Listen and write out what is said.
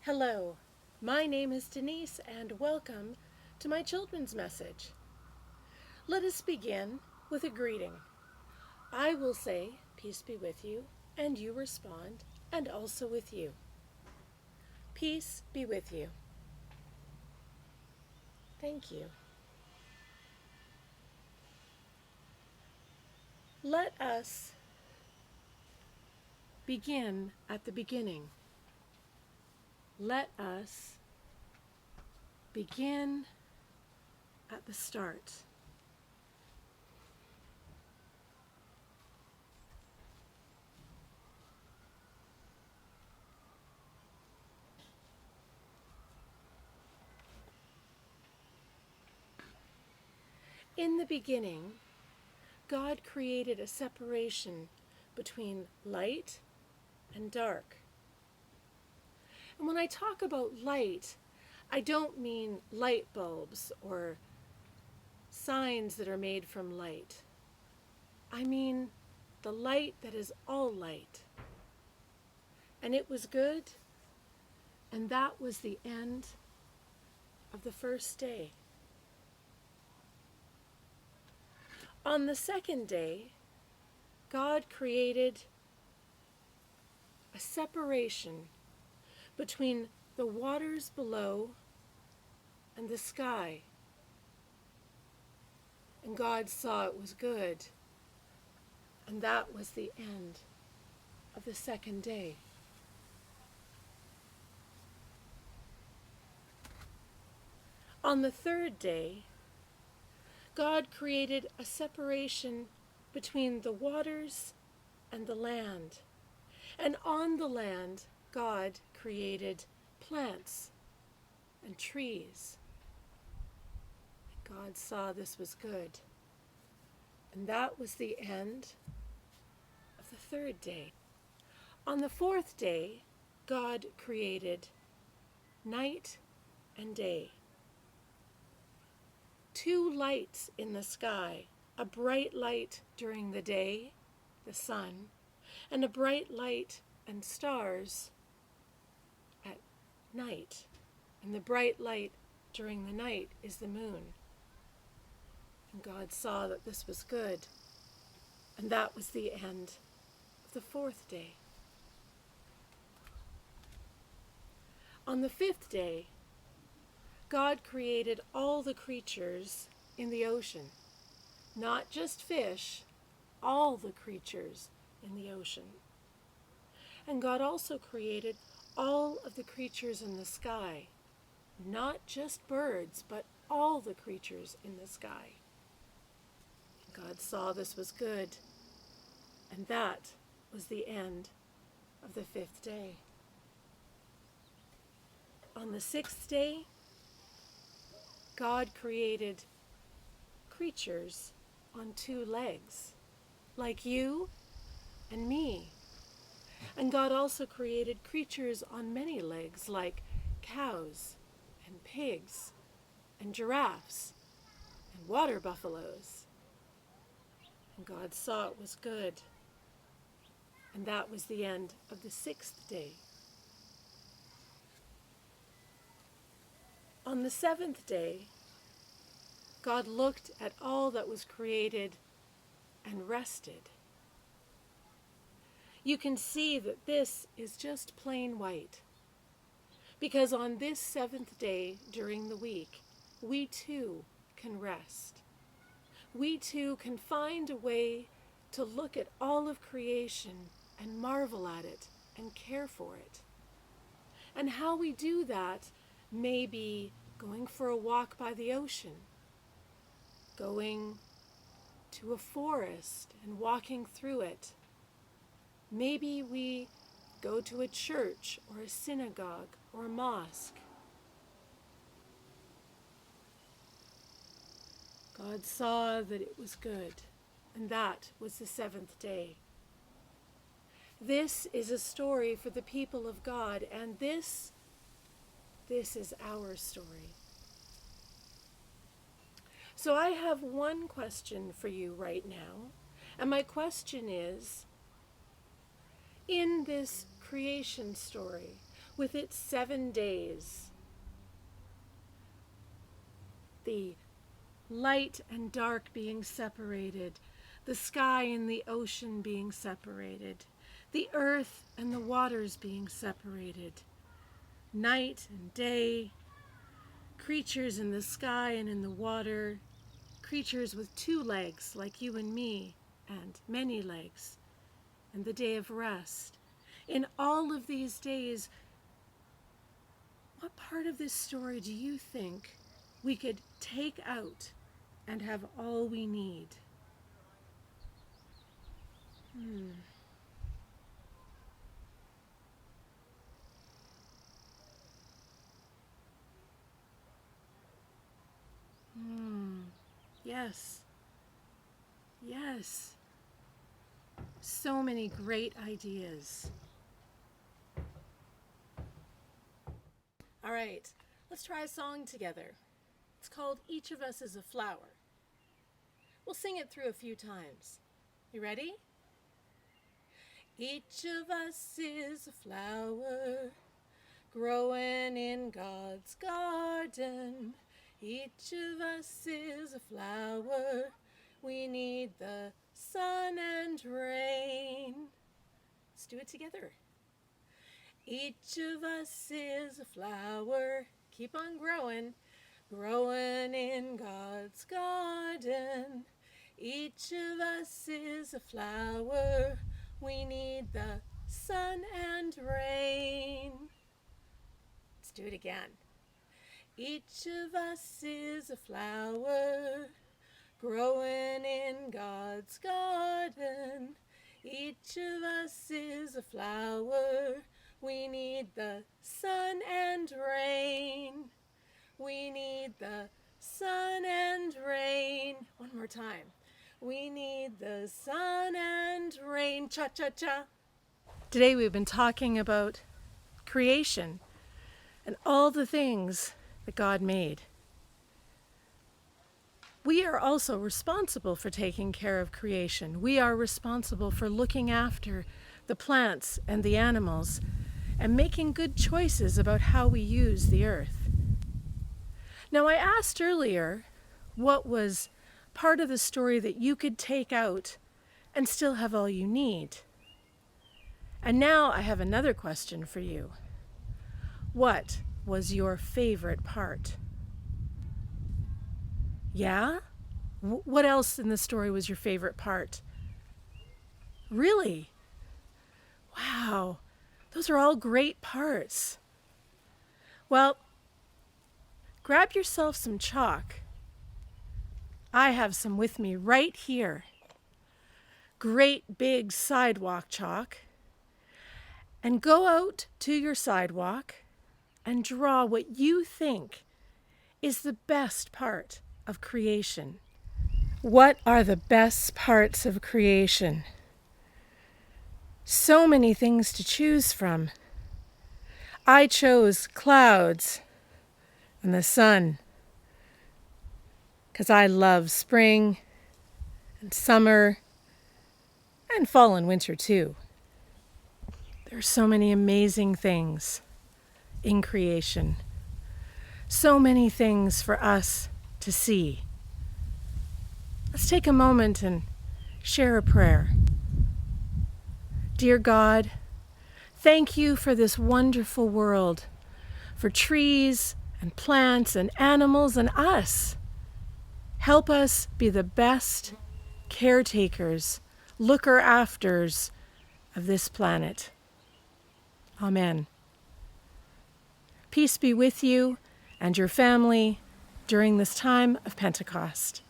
Hello, my name is Denise and welcome to my children's message. Let us begin with a greeting. I will say, peace be with you, and you respond, and also with you. Peace be with you. Thank you. Let us begin at the beginning. Let us begin at the start. In the beginning, God created a separation between light and dark. And when I talk about light, I don't mean light bulbs or signs that are made from light. I mean the light that is all light. And it was good, and that was the end of the first day. On the second day, God created a separation between the waters below and the sky. And God saw it was good, and that was the end of the second day. On the third day, God created a separation between the waters and the land. And on the land, God created plants and trees. And God saw this was good. And that was the end of the third day. On the fourth day, God created night and day. Two lights in the sky, a bright light during the day, the sun, and a bright light and stars at night. And the bright light during the night is the moon. And God saw that this was good. And that was the end of the fourth day. On the fifth day, God created all the creatures in the ocean. Not just fish, all the creatures in the ocean. And God also created all of the creatures in the sky. Not just birds, but all the creatures in the sky. And God saw this was good. And that was the end of the fifth day. On the sixth day, God created creatures on two legs, like you and me. And God also created creatures on many legs, like cows and pigs and giraffes and water buffaloes. And God saw it was good. And that was the end of the sixth day. On the seventh day, God looked at all that was created and rested. You can see that this is just plain white, because on this seventh day during the week, we too can rest. We too can find a way to look at all of creation and marvel at it and care for it. And how we do that may be going for a walk by the ocean, going to a forest and walking through it. Maybe we go to a church or a synagogue or a mosque. God saw that it was good, and that was the seventh day. This is a story for the people of God, and this is our story. So I have one question for you right now, and my question is, in this creation story, with its 7 days. The light and dark being separated, the sky and the ocean being separated, the earth and the waters being separated, night and day, creatures in the sky and in the water, creatures with 2 legs like you and me, and many legs, and the day of rest. In all of these days, what part of this story do you think we could take out and have all we need? Yes. Yes. So many great ideas. All right, let's try a song together. It's called Each of Us is a Flower. We'll sing it through a few times. You ready? Each of us is a flower growing in God's garden. Each of us is a flower. We need the sun and rain. Let's do it together. Each of us is a flower. Keep on growing. Growing in God's garden. Each of us is a flower. We need the sun and rain. Let's do it again. Each of us is a flower, growing in God's garden. Each of us is a flower. We need the sun and rain. We need the sun and rain. One more time. We need the sun and rain. Cha-cha-cha. Today we've been talking about creation and all the things that God made. We are also responsible for taking care of creation. We are responsible for looking after the plants and the animals and making good choices about how we use the earth. Now, I asked earlier what was part of the story that you could take out and still have all you need. And now I have another question for you. What was your favorite part? Yeah? What else in the story was your favorite part? Really? Wow, those are all great parts. Well, grab yourself some chalk. I have some with me right here. Great big sidewalk chalk. And go out to your sidewalk and draw what you think is the best part of creation. What are the best parts of creation? So many things to choose from. I chose clouds and the sun because I love spring and summer and fall and winter too. There are so many amazing things in creation. So many things for us to see. Let's take a moment and share a prayer. Dear God, thank you for this wonderful world, for trees and plants and animals and us. Help us be the best caretakers, looker-afters of this planet. Amen. Peace be with you and your family during this time of Pentecost.